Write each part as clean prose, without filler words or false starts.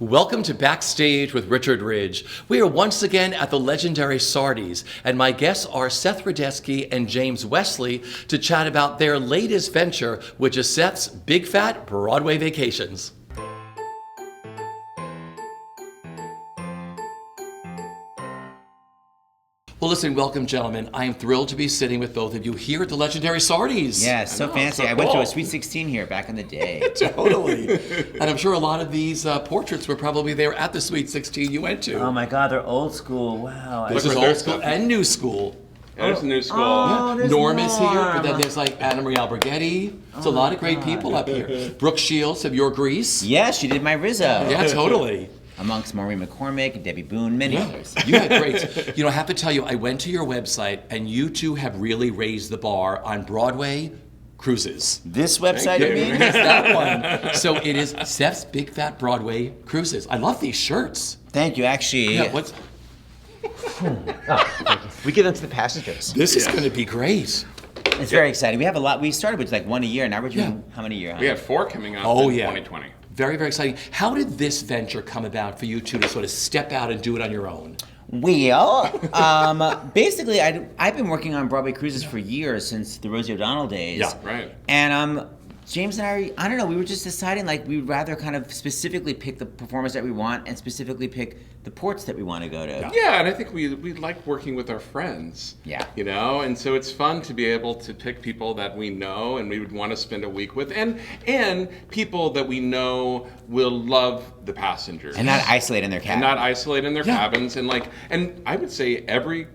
Welcome to Backstage with Richard Ridge. We are once again at the legendary Sardi's, and my guests are Seth Rudetsky and James Wesley to chat about their latest venture, which is Seth's Big Fat Broadway Vacations. Well, listen, welcome, gentlemen. I am thrilled to be sitting with both of you here at the legendary Sardi's. Yeah, so fancy. I went to a Sweet 16 here back in the day. Totally. And I'm sure a lot of these portraits were probably there at the Sweet 16 you went to. Oh my God, they're old school. Wow. This is old school and new school. There's a new school. Oh, there's Norm is here, but Norm. then there's like Anna Marie Alberghetti. There's a lot of great people up here. Brooke Shields of Your Grease. Yeah, she did my Rizzo. Yeah, totally. Amongst Maureen McCormick, Debbie Boone, many others. You had great. You know, I have to tell you, I went to your website, and you two have really raised the bar on Broadway cruises. This website, you mean? It's that one. So it is Seth's Big Fat Broadway Cruises. I love these shirts. Thank you, actually. Yeah, what's... We get into the passengers. This is going to be great. It's very exciting. We have a lot. We started with like one a year. Now we're doing how many a year? We have 4 coming up in 2020. Very, very exciting. How did this venture come about for you two to sort of step out and do it on your own? Well, basically, I've been working on Broadway cruises for years, since the Rosie O'Donnell days. Yeah, right. And James and I don't know, we were just deciding like we'd rather kind of specifically pick the performers that we want and specifically pick the ports that we want to go to. Yeah, and I think we like working with our friends. Yeah. You know, and so it's fun to be able to pick people that we know and we would want to spend a week with, and people that we know will love the passengers. And not isolate in their cabin. And not isolate in their cabins. And I would say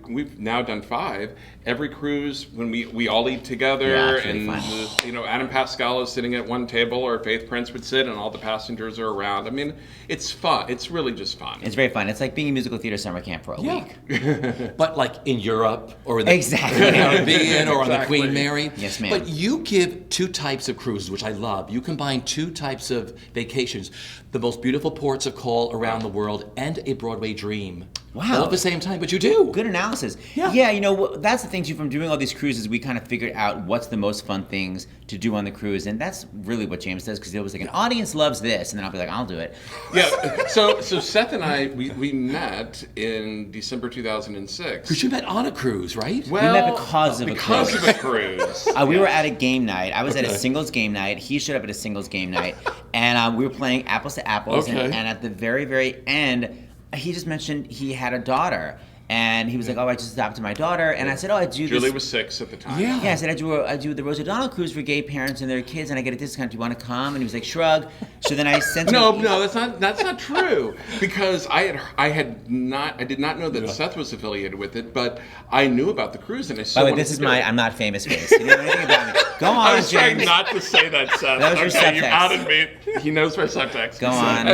we've now done 5. Every cruise, when we all eat together, and Adam Pascal is sitting at one table, or Faith Prince would sit, and all the passengers are around. I mean, it's fun. It's really just fun. It's very fun. It's like being in musical theater summer camp for a week. But like in Europe, or in the Caribbean, or on the Queen Mary. Yes, ma'am. But you give 2 types of cruises, which I love. You combine 2 types of vacations. The most beautiful ports of call around the world, and a Broadway dream. Wow. All at the same time, but you do. Good analysis. Yeah. You know, that's the thing too, from doing all these cruises, we kind of figured out what's the most fun things to do on the cruise, and that's really what James does, because he was like, an audience loves this, and then I'll be like, I'll do it. Yeah, so Seth and I, we met in December 2006. Because you met on a cruise, right? Well, we met because of a cruise. Because of a cruise. We were at a game night. I was at a singles game night. He showed up at a singles game night, and we were playing apples to apples, and at the very, very end, he just mentioned he had a daughter. And he was like, "Oh, I just adopted my daughter." And I said, "Oh, I do this." Julie was 6 at the time. Yeah. Yeah, I said, I do the Rosie O'Donnell cruise for gay parents and their kids, and I get a discount. Do you want to come? And he was like, "Shrug." So then I sent him. No, that's not true. Because I did not know that Seth was affiliated with it, but I knew about the cruise, and I still. By the way, this is my I'm not famous face. You don't know anything about me. Go on, I was James. trying not to say that, Seth. That was your okay, you subtext. outed me. He knows my subtext. Go on.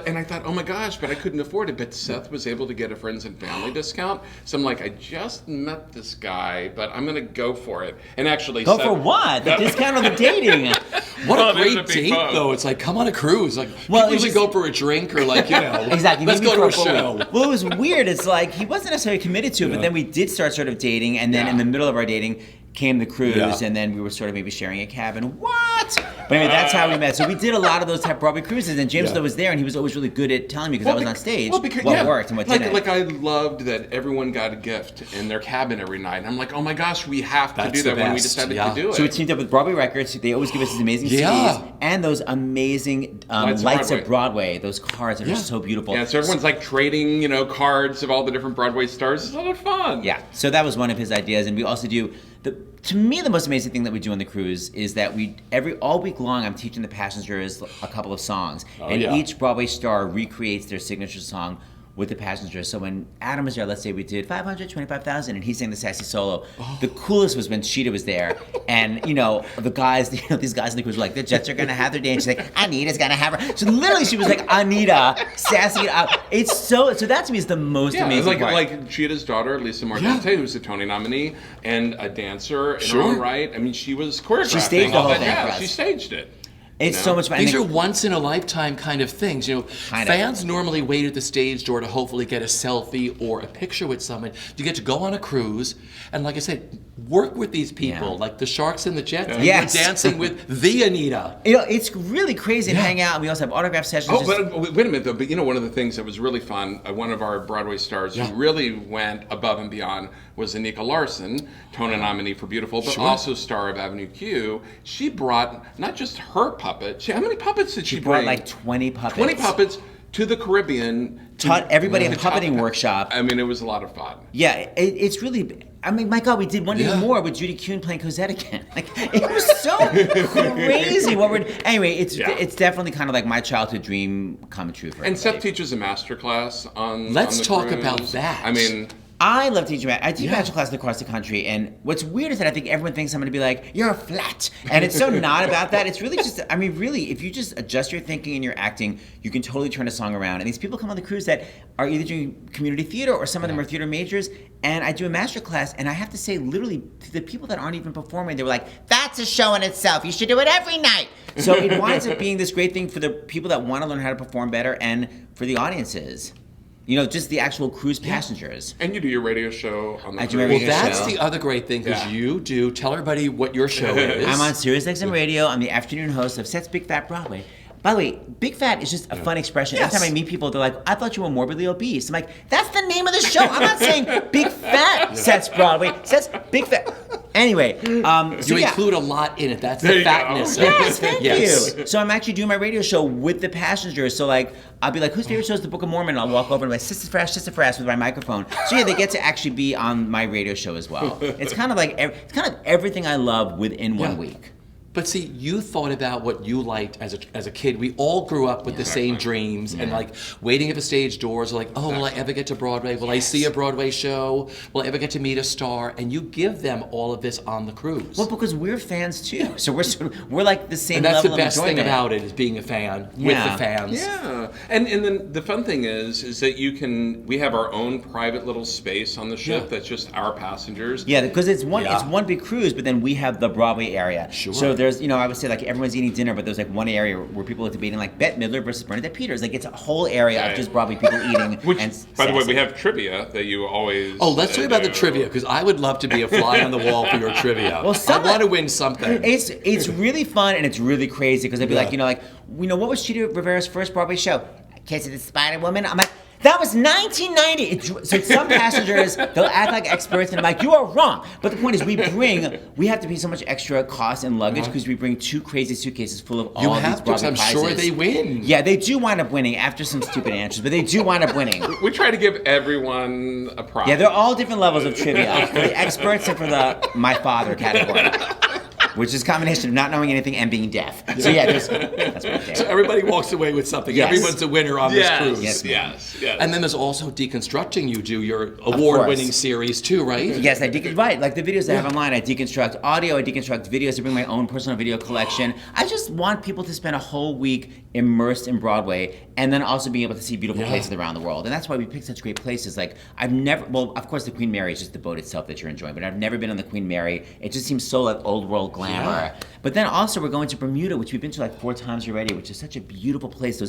And I thought, oh my gosh, but I couldn't afford it. But Seth was able to get a friends and family discount. So I'm like, I just met this guy, but I'm gonna go for it. And actually, Go Seth, for what? The discount on the dating. What Well, a there's great a big date, bug. though. It's like, come on a cruise. Like, Well, people it usually was- go for a drink, or like, Exactly. let's Maybe go to a for show. Well, it was weird. It's like he wasn't necessarily committed to it, but then we did start sort of dating, and then in the middle of our dating came the cruise, and then we were sort of maybe sharing a cabin. What? But anyway, that's how we met. So we did a lot of those type of Broadway cruises, and James was there, and he was always really good at telling me, because I was on stage, what worked and what didn't. Like I loved that everyone got a gift in their cabin every night. And I'm like, oh my gosh, we have to do the that when we best. decided to do it. So we teamed up with Broadway Records. They always give us these amazing CDs and those amazing Lights of Broadway. Those cards that are so beautiful. Yeah, so everyone's like trading, cards of all the different Broadway stars. It's a lot of fun. Yeah, so that was one of his ideas, and we also do to me, the most amazing thing that we do on the cruise is that all week long, I'm teaching the passengers a couple of songs, each Broadway star recreates their signature song with the passengers. So when Adam was there, let's say we did 525,000, and he sang the sassy solo. The coolest was when Sheeta was there, and the guys, these guys in the cruise were like, the Jets are gonna have their day, and she's like, Anita's gonna have her. So literally, she was like, Anita, sassy. It's so that to me is the most amazing part. Like Cheetah's daughter, Lisa Mordente, who's a Tony nominee and a dancer in her own right. I mean, she was choreographing. She staged the whole thing for Yeah, us. she staged it. It's so much fun. These are once in a lifetime kind of things. Kind of. Fans normally wait at the stage door to hopefully get a selfie or a picture with someone. You get to go on a cruise and, like I said, work with these people, like the Sharks and the Jets. And you're dancing with the Anita. It's really crazy to hang out. And we also have autograph sessions. Oh, but wait a minute though. But one of the things that was really fun, one of our Broadway stars who really went above and beyond was Anika Larson, Tona nominee for Beautiful, but also star of Avenue Q. She brought not just her puppet. How many puppets did she bring? She brought like 20 puppets. 20 puppets to the Caribbean. Taught everybody in the puppeting workshop. I mean, it was a lot of fun. Yeah, it's really. I mean, my God, we did one even more with Judy Kuhn playing Cosette again. Like, it was so crazy. Anyway, it's definitely kind of like my childhood dream come true for everybody. And Seth teaches a master class on. Let's on the talk cruise. about that. I mean. I love teaching. I teach master classes across the country, and what's weird is that I think everyone thinks I'm going to be like, "You're flat," and it's so not about that. It's really just, I mean, really, if you just adjust your thinking and your acting, you can totally turn a song around. And these people come on the cruise that are either doing community theater or some of them are theater majors, and I do a master class, and I have to say, literally, to the people that aren't even performing, they were like, "That's a show in itself. You should do it every night." So it winds up being this great thing for the people that want to learn how to perform better, and for the audiences. Just the actual cruise passengers. And you do your radio show on the I do my cruise. radio Well, that's show. the other great thing, because you do. Tell everybody what your show is. I'm on SiriusXM Radio. I'm the afternoon host of Seth's Big Fat Broadway. By the way, Big Fat is just a fun expression. Every time I meet people, they're like, "I thought you were morbidly obese." I'm like, "That's the name of the show. I'm not saying Big Fat Seth's Broadway. Seth's Big Fat." Anyway, you include a lot in it. That's There the you go. fatness. Yes, thank you. So I'm actually doing my radio show with the passengers. So like, I'll be like, "Whose favorite show is the Book of Mormon?" And I'll walk over and be like, "Sister Fresh," with my microphone. So yeah, they get to actually be on my radio show as well. It's kind of like everything I love within 1 week. But see, you thought about what you liked as a kid. We all grew up with the same dreams and like waiting at the stage doors, like, oh, will I ever get to Broadway? Will I see a Broadway show? Will I ever get to meet a star? And you give them all of this on the cruise. Well, because we're fans too, so we're like the same and that's level the best of thing enjoyment. about it, is being a fan with the fans. Yeah, and then the fun thing is that we have our own private little space on the ship that's just our passengers. Yeah, because it's one big cruise, but then we have the Broadway area. Sure. So there's, I would say like everyone's eating dinner, but there's like one area where people are debating like Bette Midler versus Bernadette Peters. Like it's a whole area of just Broadway people eating. Which, and by the way, sassy. we have trivia that you always. Oh, let's talk about the do. trivia, because I would love to be a fly on the wall for your trivia. Well, I want to win something. It's really fun and it's really crazy because I'd be like, what was Chita Rivera's first Broadway show? Kiss of the Spider Woman. I'm like, that was 1990. So some passengers, they'll act like experts, and I'm like, you are wrong. But the point is, we have to pay so much extra cost and luggage because we bring 2 crazy suitcases full of all these Broadway prizes. I'm sure they win. Yeah, they do wind up winning after some stupid answers, but they do wind up winning. We try to give everyone a prize. Yeah, they're all different levels of trivia for the experts and for the my father category. Which is a combination of not knowing anything and being deaf. So yeah, that's right there. So everybody walks away with something. Yes. Everyone's a winner on this cruise. Yes, And then there's also Deconstructing. You do your award-winning series too, right? Yes, I deconstruct. Like the videos I have online, I deconstruct audio, I deconstruct videos, I bring my own personal video collection. I just want people to spend a whole week immersed in Broadway and then also being able to see beautiful places around the world. And that's why we pick such great places. Like of course the Queen Mary is just the boat itself that you're enjoying, but I've never been on the Queen Mary. It just seems so like old world glamour. Yeah. But then also we're going to Bermuda, which we've been to like 4 times already, which is such a beautiful place,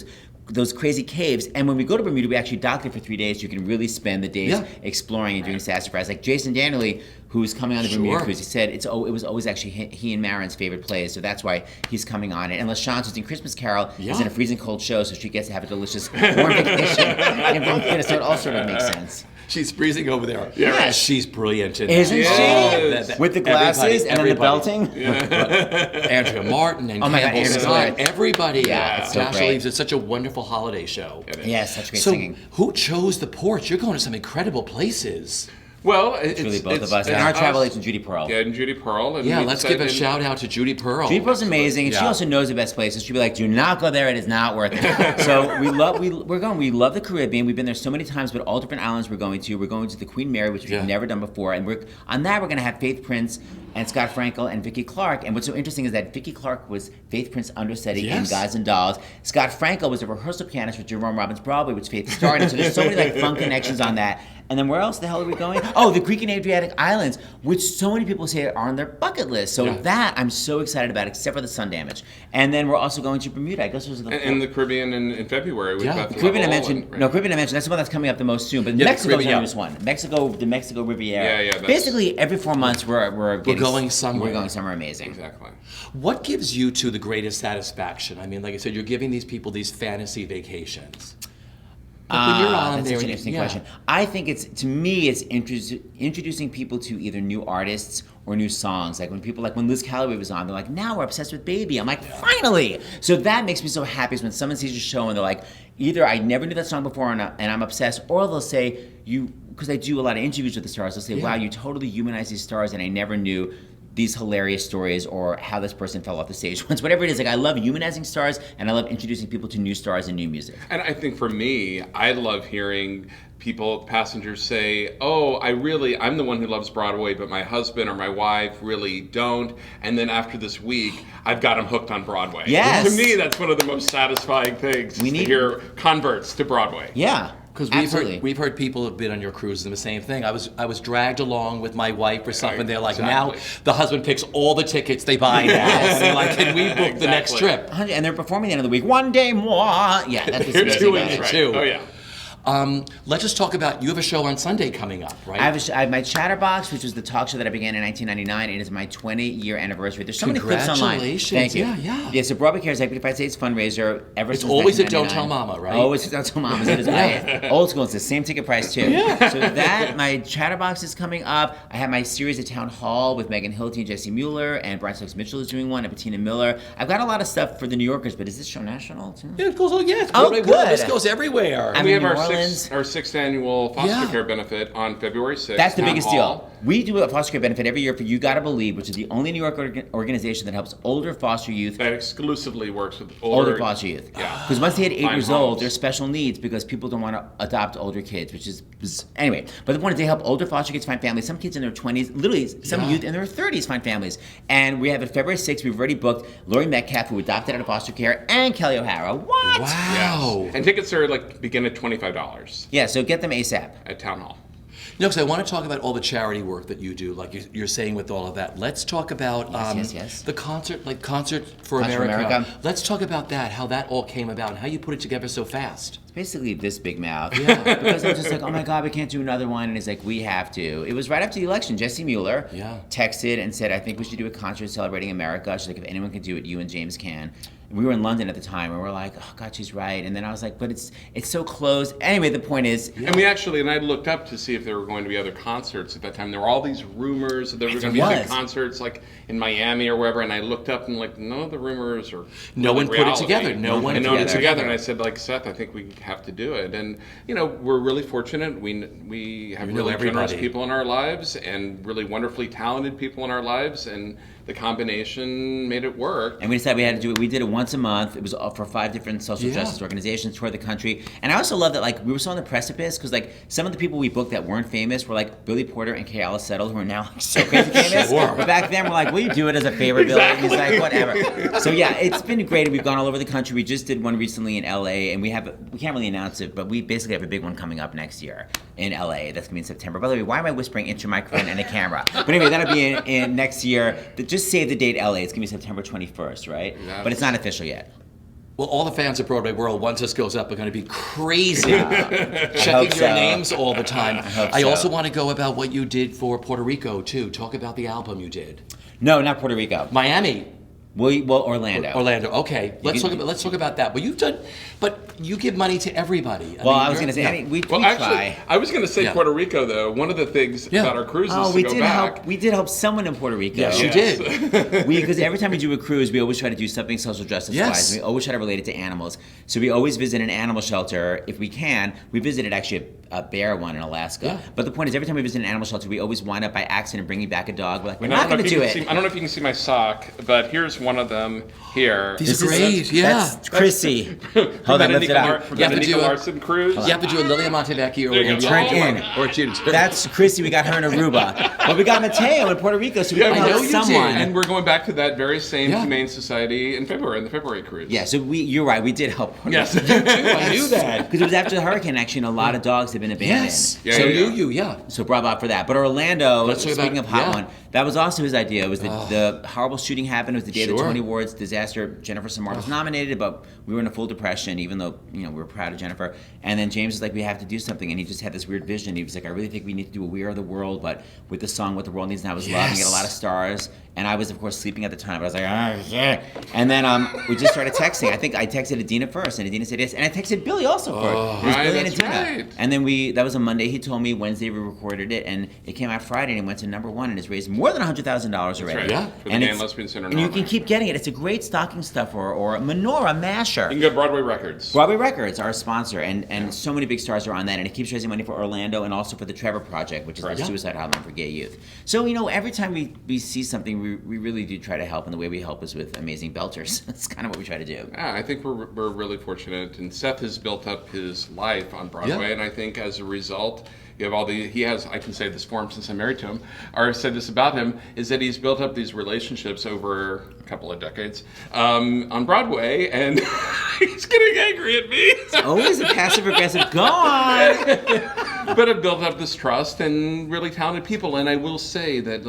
those crazy caves. And when we go to Bermuda, we actually dock there for 3 days. You can really spend the days exploring and doing sassafras. Like Jason Danieley, who's coming on the Bermuda cruise, he said it was always actually he and Marin's favorite place, so that's why he's coming on it. And LaShance, who's in Christmas Carol, is in a freezing cold show, so she gets to have a delicious warm vacation in Bermuda, so it all sort of makes sense. She's freezing over there. Yes. She's brilliant in Isn't that. she? With the glasses and then the belting? Andrea Martin and Campbell Andrea Scott. Martin. Everybody. Yeah, it's so National great. Leaves. It's such a wonderful holiday show. Yes, such great So singing. who chose the porch? You're going to some incredible places. Well, It's really both of us. And our travel agent, Judy Pearl. Yeah, and Judy Pearl. And Yeah, we let's give a decided- shout out to Judy Pearl. Judy Pearl's amazing, and she also knows the best places. She'll be like, "Do not go there; it is not worth it." So we love the Caribbean. We've been there so many times, but all different islands we're going to. We're going to the Queen Mary, which we've never done before, and we're going to have Faith Prince and Scott Frankel and Vicki Clark. And what's so interesting is that Vicki Clark was Faith Prince's understudy Yes. in Guys and Dolls. Scott Frankel was a rehearsal pianist with Jerome Robbins' Broadway, which Faith starred in. So there's so many like fun connections on that. And then where else the hell are we going? Oh, the Greek and Adriatic Islands, which so many people say are on their bucket list. So that I'm so excited about, except for the sun damage. And then we're also going to Bermuda. I guess there's and the Caribbean in February. With Beth Caribbean I Level mentioned. right? No, Caribbean I mentioned. That's the one that's coming up the most soon. But Yeah, Mexico's the Caribbean, newest one. Mexico, the Mexico Riviera. Yeah, Basically, every 4 months we're going somewhere. We're going somewhere amazing. Exactly. What gives you two the greatest satisfaction? I mean, like I said, you're giving these people these fantasy vacations. Like when you're on That's there, such an interesting question. I think to me, it's introducing people to either new artists or new songs. Like when Liz Calloway was on, they're like, now we're obsessed with Baby. I'm like, finally! So that makes me so happy is when someone sees your show and they're like, either I never knew that song before and I'm obsessed, or they'll say, because I do a lot of interviews with the stars, they'll say, wow, you totally humanize these stars and I never knew these hilarious stories or how this person fell off the stage once, whatever it is. Like I love humanizing stars and I love introducing people to new stars and new music. And I think for me, I love hearing passengers say, oh, I'm the one who loves Broadway, but my husband or my wife really don't. And then after this week, I've got them hooked on Broadway. Yes. To me, that's one of the most satisfying things to hear converts to Broadway. Yeah. Because we've heard people have been on your cruise and the same thing. I was dragged along with my wife or something. They're like, now the husband picks all the tickets they buy now. They're like, can we book the next trip? And they're performing at the end of the week. One day more. Yeah, that's what's They're amazing doing about it it. right. too. Oh yeah. Let's just talk about, you have a show on Sunday coming up, right? I have my Chatterbox, which was the talk show that I began in 1999. It is my 20-year anniversary. There's so many clips online. Congratulations. Thank you. Yeah. So Broadway Cares Equity States fundraiser ever It's since always a 1999. Don't Tell Mama, right? Always a Don't Tell Mama. It is old school. It's the same ticket price too. So my Chatterbox is coming up. I have my series at Town Hall with Megan Hilty and Jesse Mueller, and Brian Stokes Mitchell is doing one, and Bettina Miller. I've got a lot of stuff for the New Yorkers, but is this show national too? Yeah, it goes, it's Oh, Broadway good. World. This goes everywhere. And we have New our Orleans. sixth annual foster care benefit on February 6th. That's the Town biggest Hall. deal. We do a foster care benefit every year for You Gotta Believe, which is the only New York organization that helps older foster youth. That exclusively works with Older foster youth. Yeah. Because once they hit 8 Find years old, homes. they're special needs because people don't want to adopt older kids, which is anyway. But the point is they help older foster kids find families. Some kids in their 20s, literally some youth in their 30s find families. And we have it February 6th. We've already booked Lori Metcalf, who adopted out of foster care, and Kelly O'Hara. What? Wow. Yes. And tickets are begin at $25 Yeah, so get them ASAP. at Town Hall. No, because I want to talk about all the charity work that you do, like you're saying with all of that. Let's talk about Yes. the concert, like Concert for Concert for America. America. Let's talk about that, how that all came about, and how you put it together so fast. It's basically this big mouth. Yeah. Because I was just like, oh my God, we can't do another one. And he's like, we have to. It was right after the election. Jesse Mueller texted and said, I think we should do a concert celebrating America. She's like, if anyone can do it, you and James can. We were in London at the time, and we're like, oh God, she's right. And then I was like, but it's so close. Anyway, the point is... And I looked up to see if there were going to be other concerts at that time. There were all these rumors that there were going to be big concerts like in Miami or wherever, and I looked up and none of the rumors or no one reality. put it together. No one put it together. And I said, Seth, I think we have to do it. And we're really fortunate. We have really generous people in our lives and really wonderfully talented people in our lives, and the combination made it work. And we decided we had to do it. We did it once a month. It was for 5 different social justice organizations toward the country. And I also love that we were so on the precipice because some of the people we booked that weren't famous were like Billy Porter and Kay Alice Settle, who are now so crazy famous. But back then we're like, will you do it as a favor, Billy? And he's like, whatever. So yeah, it's been great. We've gone all over the country. We just did one recently in LA, and we can't really announce it, but we basically have a big one coming up next year in LA. That's gonna be in September. By the way, why am I whispering into a microphone and a camera? But anyway, that'll be in next year. Just save the date, LA. It's gonna be September 21st, right? Yes. But it's not official yet. Well, all the fans of Broadway World, once this goes up, are going to be crazy checking your names all the time. I also want to go about what you did for Puerto Rico, too. Talk about the album you did. No, not Puerto Rico. Miami. Well, Orlando. Orlando. Okay, let's talk about that. But you give money to everybody. I was going to say, we try. I was going to say Puerto Rico though. One of the things about our cruises we did help someone in Puerto Rico. Yes, you did. Because every time we do a cruise, we always try to do something social justice wise. We always try to relate it to animals. So we always visit an animal shelter if we can. We visited actually a bear one in Alaska. Yeah. But the point is, every time we visit an animal shelter, we always wind up by accident bringing back a dog. We're like, we're not going to do it. I don't know if you can see my sock, but here's one of them here. These are great, yeah. That's Chrissy. Hold on, lift it up. From the Anika Larson cruise. You have to do a Lilia Montevecchio or Turn in. Or Judas. That's Chrissy. We got her in Aruba. But we got Mateo in Puerto Rico, so we Yeah, can I know help you someone. And we're going back to that very same Humane Society in February, in the February cruise. Yeah, so you're right. We did help. Yes. I knew that. Because it was after the hurricane, actually, and a lot of dogs have been abandoned. Yes. Yeah, So yeah, knew yeah. you, yeah. So bravo for that. But Orlando, Let's talk speaking about- of Hot yeah. One, that was also his idea. It was the horrible shooting happened. It was the day of the Sure. Tony Awards disaster. Jennifer Samar was nominated, but we were in a full depression, even though, we were proud of Jennifer. And then James was like, we have to do something. And he just had this weird vision. He was like, I really think we need to do a We Are the World, but with the song What the World Needs Now is Love and get a lot of stars. And I was, of course, sleeping at the time, but I was like, yeah. And then we just started texting. I think I texted Adina first, and Adina said yes. And I texted Billy also first. It was Right, Billy and that's Adina. right. And then that was a Monday. He told me Wednesday we recorded it, and it came out Friday, and it went to #1, and it's raised more than $100,000 already. right. Yeah. For the And Gay it's- and Lesbian Center. And you can keep getting it. It's a great stocking stuffer or a menorah masher. You can go to Broadway Records. Broadway Records, our sponsor, and so many big stars are on that, and it keeps raising money for Orlando and also for the Trevor Project, which is the suicide hotline for gay youth. So, every time we see something, we really do try to help, and the way we help is with amazing belters. That's kind of what we try to do. Yeah, I think we're really fortunate, and Seth has built up his life on Broadway, and I think as a result, you have he has, I can say this for him since I'm married to him, or said this about him, is that he's built up these relationships over a couple of decades on Broadway, and he's getting angry at me. It's always a passive-aggressive, go on! But have built up this trust and really talented people, and I will say that,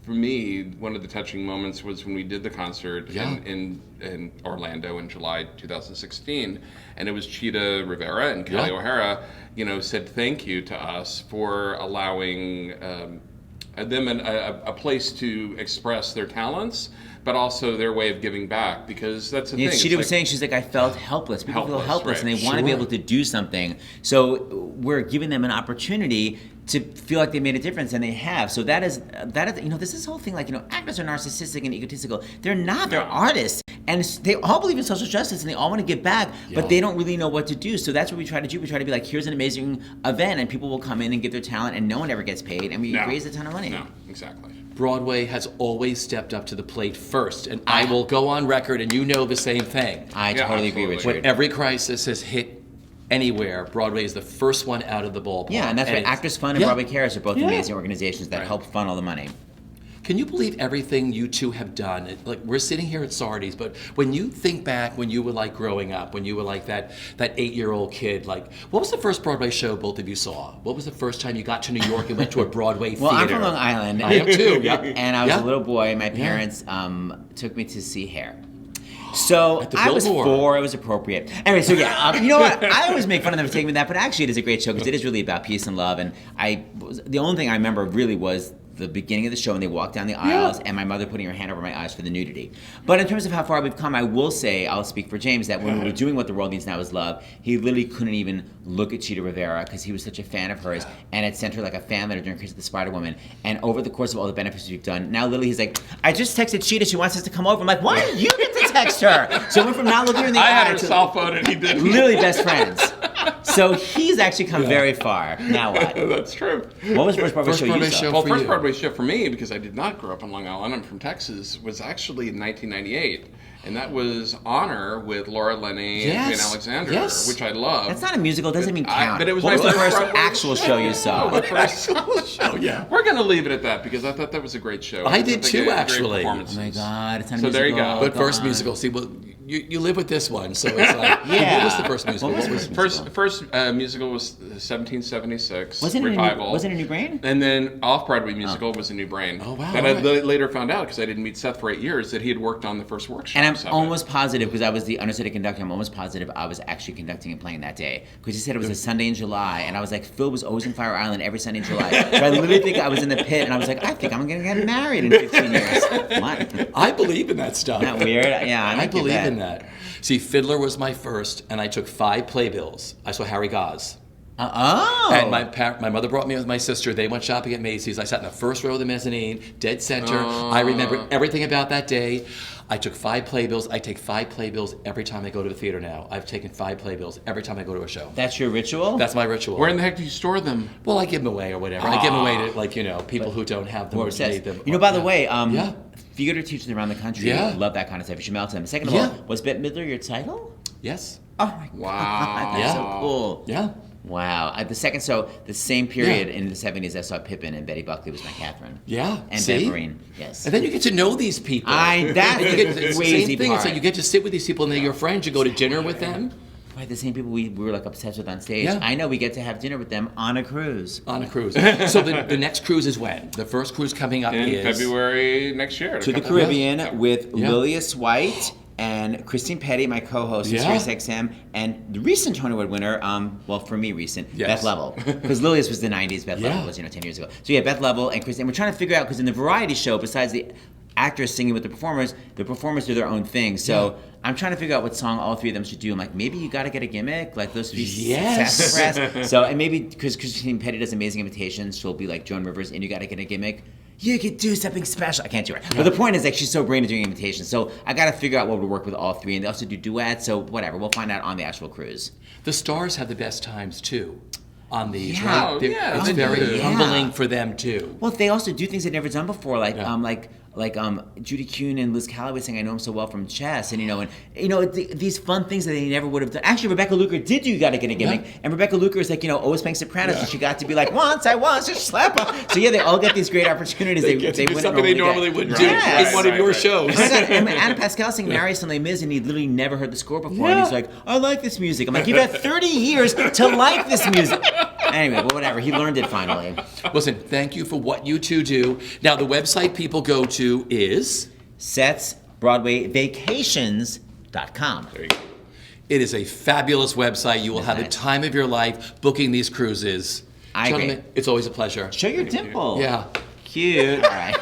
for me, one of the touching moments was when we did the concert in Orlando in July 2016, and it was Cheetah Rivera and Kelly O'Hara, said thank you to us for allowing them a place to express their talents, but also their way of giving back, because that's the thing. Cheetah was saying, she's like, I felt helpless. People feel helpless, right. and they want to be able to do something. So we're giving them an opportunity to feel like they made a difference, and they have. So that is, there's this whole thing actors are narcissistic and egotistical. They're not. They're artists, and they all believe in social justice, and they all want to give back, but they don't really know what to do. So that's what we try to do. We try to be like, here's an amazing event, and people will come in and give their talent, and no one ever gets paid, and we raise a ton of money. No, exactly. Broadway has always stepped up to the plate first, and I will go on record, and you know the same thing. I totally agree, absolutely. Richard. When every crisis has hit anywhere, Broadway is the first one out of the ballpark. Yeah, and that's why it's- Actors Fund and Broadway Cares are both amazing organizations that help fund all the money. Can you believe everything you two have done? We're sitting here at Sardi's, but when you think back when you were growing up, when you were that 8-year-old kid, what was the first Broadway show both of you saw? What was the first time you got to New York and went to a Broadway theater? Well, I'm from Long Island. I am too, yeah. And I was a little boy, and my parents took me to see Hair. So At the I was Billboard. 4, it was appropriate. Anyway, so you know what? I always make fun of them for taking me that, but actually it is a great show because it is really about peace and love. And the only thing I remember really was the beginning of the show, and they walked down the aisles, and my mother putting her hand over my eyes for the nudity. But in terms of how far we've come, I will say, I'll speak for James, that when we were doing What the World Needs Now is Love, he literally couldn't even look at Cheetah Rivera because he was such a fan of hers, and had sent her a fan letter during Kiss of the Spider Woman. And over the course of all the benefits we've done, now literally he's like, I just texted Cheetah, she wants us to come over. I'm like, why do you get to text her? So we went from not looking her in the I eye had her to cell phone, and he didn't. literally best friends. So he's actually come very far. Now what? That's true. What was the first Broadway First show you Broadway saw? show. Well, for first you? Broadway show for me, because I did not grow up in Long Island, I'm from Texas, was actually in 1998. And that was Honor with Laura Linney and Yes. Alexander, Yes. which I loved. That's not a musical. It doesn't even count. But it was what my was the first first Broadway actual show you saw? My first show, yeah. We're going to leave it at that because I thought that was a great show. I thought did they too, gave great actually. Oh performances. my God, it's not a So musical. there you go. But first on. musical, see, well, you live with this one, so it's like, Yeah. what was the first musical? What was the first First musical was 1776 Wasn't revival. it a New Brain? And then off-Broadway musical was A New Brain. Oh, wow, And I alright. later found out, because I didn't meet Seth for 8 years, that he had worked on the first workshop. And I'm almost positive, because I was the understudy conductor, I'm almost positive I was actually conducting and playing that day. Because he said it was a Sunday in July, and I was like, Phil was always in Fire Island every Sunday in July. So I literally think I was in the pit, and I was like, I think I'm going to get married in 15 years. What? I believe in that stuff. Isn't that weird? Yeah, I believe in that. See, Fiddler was my first, and I took 5 playbills. I saw Harry Goss. Oh. And my mother brought me with my sister. They went shopping at Macy's. I sat in the first row of the mezzanine, dead center. I remember everything about that day. I took 5 playbills. I take 5 playbills every time I go to the theater now. I've taken 5 playbills every time I go to a show. That's your ritual? That's my ritual. Where in the heck do you store them? Well, I give them away or whatever. I give them away to, people who don't have them or need them. By the way, yeah. theater teachers around the country love that kind of stuff. You should mail to them. Second of all, was Bette Midler your title? Yes. Oh my God. Wow. That's so cool. Yeah. Wow. The same period in the 70s, I saw Pippin and Betty Buckley was my Catherine. Yeah. And See? Bette Marine. Yes. And then you get to know these people. That's you get the the crazy same thing. part. It's like you get to sit with these people and they're your friends. You go to dinner with them. Right, the same people we were like obsessed with on stage. Yeah. I know we get to have dinner with them on a cruise. On a cruise. So the next cruise is when? The first cruise coming up In is February next year. To the Caribbean with Lilius White and Christine Petty, my co-host of SiriusXM, and the recent Tony Award winner, well, for me recent, Beth Level. Because Lilius was the 90s, Beth Level was, 10 years ago. So yeah, Beth Level and Christine. We're trying to figure out, because in the variety show, besides the actors singing with the performers do their own thing. So I'm trying to figure out what song all three of them should do. I'm like, maybe You Gotta Get a Gimmick, like those three sassafras. So, and maybe because Christine Petty does amazing imitations, she'll be like Joan Rivers in You Gotta Get a Gimmick. You could do something special. I can't do it. But the point is, like, she's so great at doing imitations. So I got to figure out what would work with all three. And they also do duets. So whatever. We'll find out on the actual cruise. The stars have the best times too on these, Yeah. right? Yeah, It's they very do. humbling for them too. Well, they also do things they've never done before, like Judy Kuhn and Liz Calloway saying "I Know Him So Well" from Chess, and these fun things that they never would have done. Actually, Rebecca Luker did do You Gotta Get a Gimmick, and Rebecca Luker is like always playing Sopranos, and she got to be like, once I was just slap her. So yeah, they all get these great opportunities. They get to do wouldn't something they normally get. wouldn't do Yes. in one of your shows. Oh my God, and Adam Pascal singing Marius and Les Mis, and he'd literally never heard the score before, and he's like, I like this music. I'm like, you've had 30 years to like this music. Anyway, well, whatever. He learned it finally. Listen, thank you for what you two do. Now, the website people go to is Seth's BroadwayVacations.com. There you go. It is a fabulous website. You will have the nice. time of your life booking these cruises. I agree. Gentlemen, it's always a pleasure. Show your dimple. Yeah. Cute. All right.